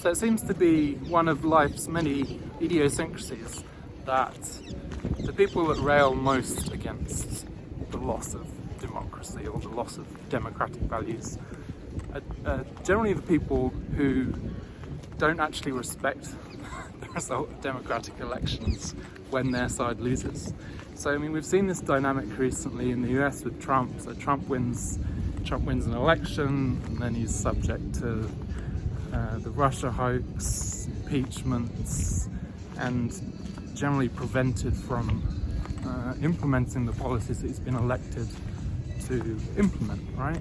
So it seems to be one of life's many idiosyncrasies that the people that rail most against the loss of democracy or the loss of democratic values are generally the people who don't actually respect the result of democratic elections when their side loses. So I mean, we've seen this dynamic recently in the US with Trump. So Trump wins an election, and then he's subject to the Russia hoax, impeachments, and generally prevented from implementing the policies that he's been elected to implement, right?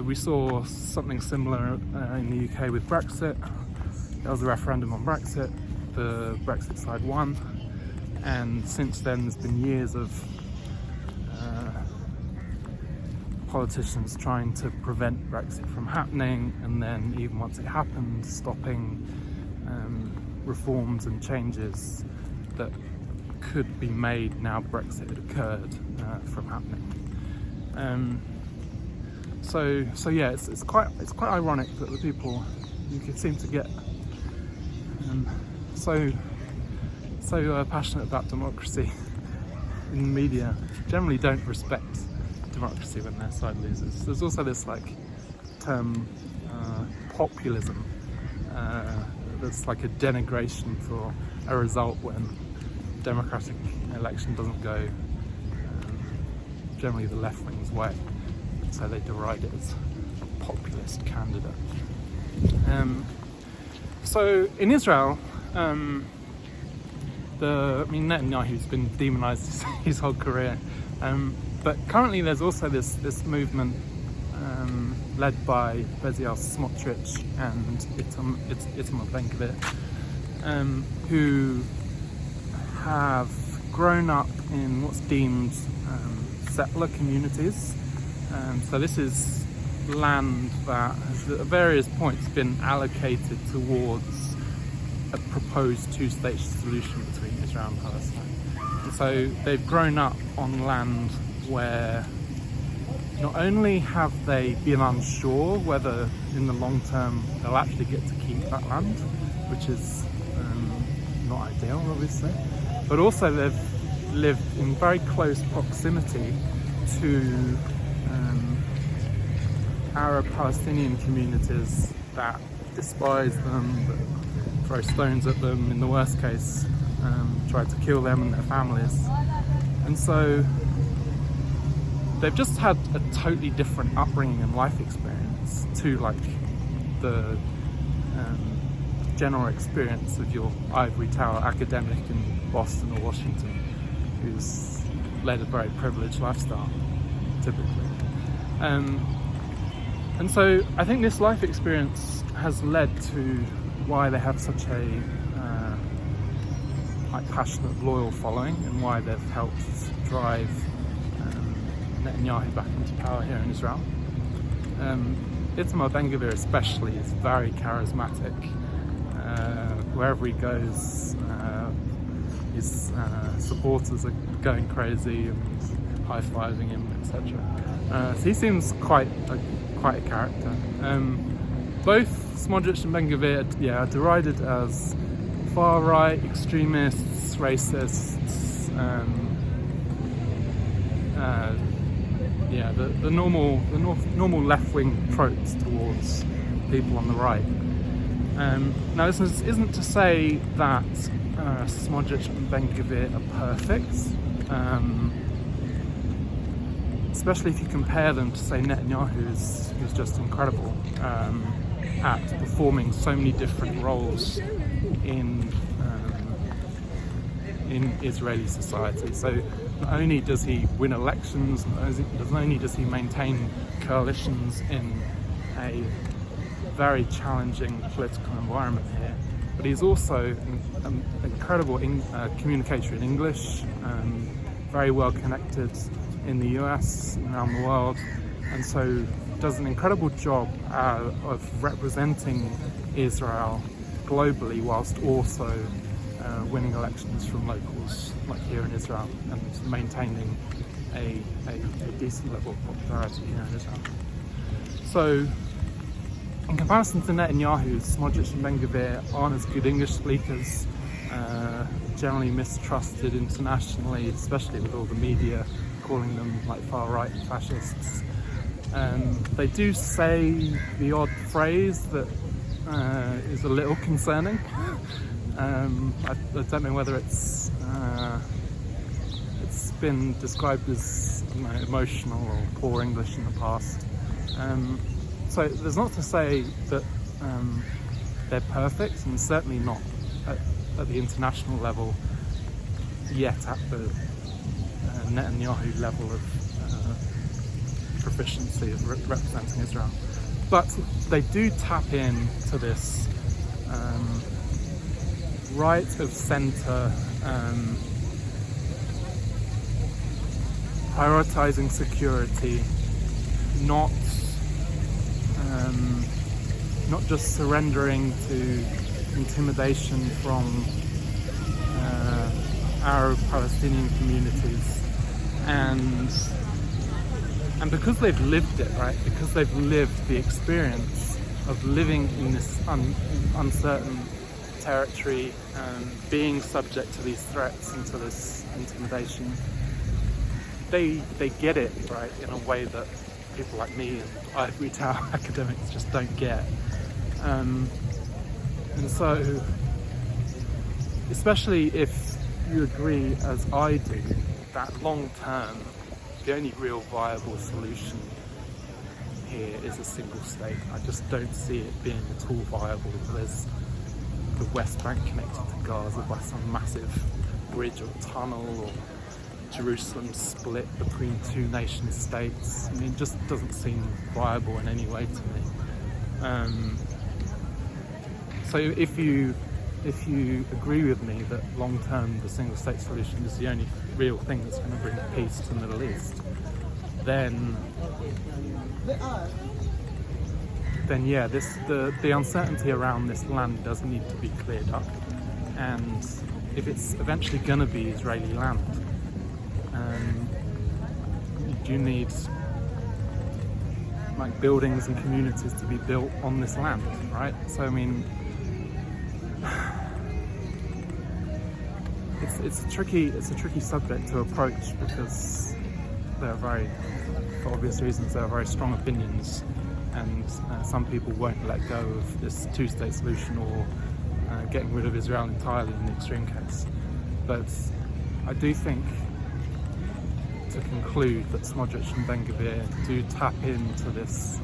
We saw something similar in the UK with Brexit. There was a referendum on Brexit, the Brexit side won, and since then there's been years of politicians trying to prevent Brexit from happening, and then even once it happened, stopping reforms and changes that could be made now Brexit had occurred from happening. So yeah, it's quite ironic that the people you could seem to get so passionate about democracy in the media generally don't respect democracy when their side loses. There's also this term populism that's like a denigration for a result when democratic election doesn't go generally the left wing's way, so they deride it as a populist candidate. So in Israel, Netanyahu's been demonized his whole career, but currently there's also this movement led by Bezalel Smotrich and Smotrich-Ben Gvir, who have grown up in what's deemed settler communities. So this is land that has at various points been allocated towards a proposed two-state solution between Israel and Palestine. And so they've grown up on land where not only have they been unsure whether in the long term they'll actually get to keep that land, which is not ideal obviously, but also they've lived in very close proximity to Arab Palestinian communities that despise them, that throw stones at them, in the worst case try to kill them and their families. And so they've just had a totally different upbringing and life experience to the general experience of your ivory tower academic in Boston or Washington, who's led a very privileged lifestyle typically. And so I think this life experience has led to why they have such a passionate, loyal following, and why they've helped drive Netanyahu back into power here in Israel. Smotrich-Ben Gvir especially is very charismatic. Wherever he goes, his supporters are going crazy and high-fiving him, etc. So he seems quite a character. Both Smotrich and Ben Gvir are derided as far-right extremists, racists, the normal left-wing tropes towards people on the right. Now this isn't to say that Smotrich and Ben Gvir are perfect, especially if you compare them to, say, Netanyahu, who's just incredible at performing so many different roles in Israeli society. So not only does he win elections, not only does he maintain coalitions in a very challenging political environment here, but he's also an incredible communicator in English, very well connected in the US, around the world, and so does an incredible job of representing Israel globally whilst also winning elections from locals like here in Israel and maintaining a decent level of popularity here in Israel. So in comparison to Netanyahu, Smotrich-Ben Gvir aren't as good English speakers, generally mistrusted internationally, especially with all the media calling them like far-right fascists. They do say the odd phrase that is a little concerning. I don't know whether it's been described as emotional or poor English in the past. So there's not to say that they're perfect, and certainly not at the international level yet at the Netanyahu level of proficiency of representing Israel. But they do tap into this right of centre, prioritising security, not just surrendering to intimidation from Arab Palestinian communities, and because they've lived it, right? Because they've lived the experience of living in this uncertain territory and being subject to these threats and to this intimidation, they get it, right, in a way that people like me and ivory tower academics just don't get. And so, especially if you agree, as I do, that long term, the only real viable solution here is a single state. I just don't see it being at all viable. There's the West Bank connected to Gaza by some massive bridge or tunnel, or Jerusalem split between two nation states. I mean, it just doesn't seem viable in any way to me. So if you agree with me that long term the single state solution is the only real thing that's going to bring peace to the Middle East, then yeah, the uncertainty around this land does need to be cleared up. And if it's eventually going to be Israeli land, you do need like buildings and communities to be built on this land, right? So I mean, it's a tricky subject to approach, because there are for obvious reasons, there are very strong opinions, and some people won't let go of this two-state solution or getting rid of Israel entirely in the extreme case. But I do think, to conclude, that Smotrich and Ben Gvir do tap into this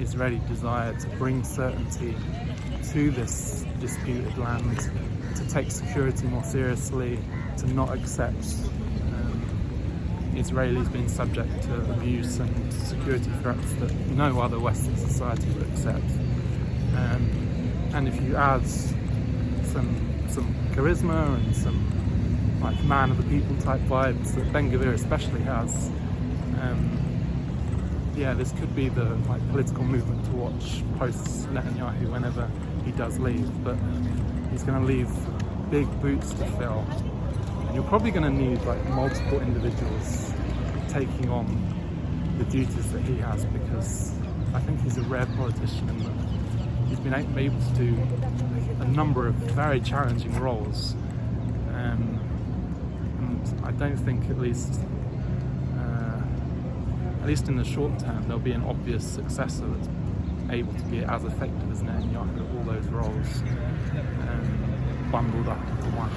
Israeli desire to bring certainty to this disputed land, to take security more seriously, to not accept Israelis being subject to abuse and security threats that no other Western society would accept. And if you add some charisma and some like man of the people type vibes that Ben Gvir especially has, yeah, this could be the political movement to watch post Netanyahu whenever he does leave. But he's going to leave big boots to fill, and you're probably going to need multiple individuals taking on the duties that he has, because I think he's a rare politician in that he's been able to do a number of very challenging roles, and I don't think, at least in the short term, there'll be an obvious successor that's able to be as effective as Netanyahu at all those roles, bundled up into one.